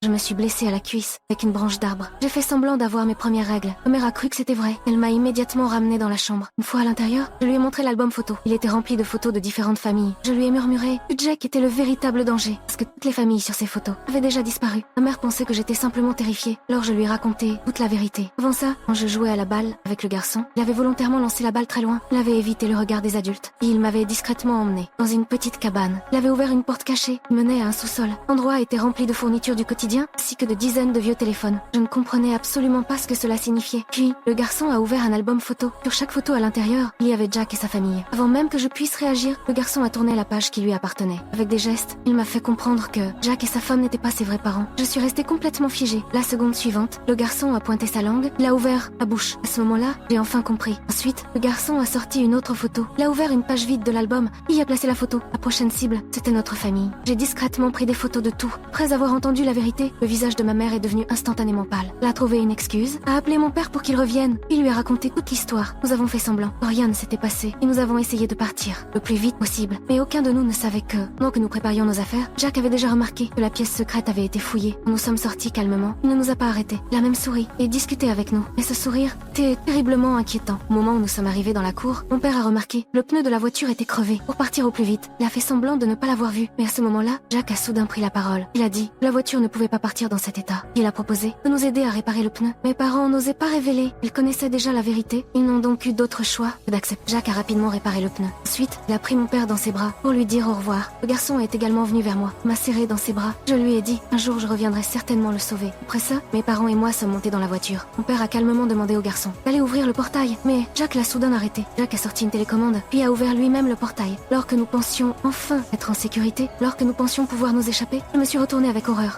Je me suis blessée à la cuisse avec une branche d'arbre. J'ai fait semblant d'avoir mes premières règles. Ma mère a cru que c'était vrai. Elle m'a immédiatement ramenée dans la chambre. Une fois à l'intérieur, je lui ai montré l'album photo. Il était rempli de photos de différentes familles. Je lui ai murmuré que Jack était le véritable danger, parce que toutes les familles sur ces photos avaient déjà disparu. Ma mère pensait que j'étais simplement terrifiée. Alors je lui ai raconté toute la vérité. Avant ça, quand je jouais à la balle avec le garçon, il avait volontairement lancé la balle très loin. Il avait évité le regard des adultes. Et il m'avait discrètement emmené dans une petite cabane. Il avait ouvert une porte cachée qui menait à un sous-sol. L'endroit était rempli de fournitures du quotidien, ainsi que de dizaines de vieux téléphones. Je ne comprenais absolument pas ce que cela signifiait. Puis, le garçon a ouvert un album photo. Sur chaque photo à l'intérieur, il y avait Jack et sa famille. Avant même que je puisse réagir, le garçon a tourné la page qui lui appartenait. Avec des gestes, il m'a fait comprendre que Jack et sa femme n'étaient pas ses vrais parents. Je suis restée complètement figée. La seconde suivante, le garçon a pointé sa langue, il a ouvert la bouche. À ce moment-là, j'ai enfin compris. Ensuite, le garçon a sorti une autre photo. Il a ouvert une page vide de l'album et y a placé la photo. La prochaine cible, c'était notre famille. J'ai discrètement pris des photos de tout. Après avoir entendu la vérité, le visage de ma mère est devenu instantanément pâle. Elle a trouvé une excuse, a appelé mon père pour qu'il revienne, puis lui a raconté toute l'histoire. Nous avons fait semblant. Rien ne s'était passé et nous avons essayé de partir le plus vite possible. Mais aucun de nous ne savait que, pendant que nous préparions nos affaires, Jack avait déjà remarqué que la pièce secrète avait été fouillée. Nous sommes sortis calmement. Il ne nous a pas arrêtés. Il a même souri et discuté avec nous. Mais ce sourire était terriblement inquiétant. Au moment où nous sommes arrivés dans la cour, mon père a remarqué que le pneu de la voiture était crevé. Pour partir au plus vite, il a fait semblant de ne pas l'avoir vu. Mais à ce moment-là, Jack a soudain pris la parole. Il a dit que la voiture ne pouvait pas partir dans cet état. Il a proposé de nous aider à réparer le pneu. Mes parents n'osaient pas révéler. Ils connaissaient déjà la vérité. Ils n'ont donc eu d'autre choix que d'accepter. Jack a rapidement réparé le pneu. Ensuite, il a pris mon père dans ses bras pour lui dire au revoir. Le garçon est également venu vers moi, m'a serré dans ses bras. Je lui ai dit, un jour je reviendrai certainement le sauver. Après ça, mes parents et moi sommes montés dans la voiture. Mon père a calmement demandé au garçon d'aller ouvrir le portail, mais Jack l'a soudain arrêté. Jack a sorti une télécommande, puis a ouvert lui-même le portail. Alors que nous pensions enfin être en sécurité, alors que nous pensions pouvoir nous échapper, je me suis retournée avec horreur.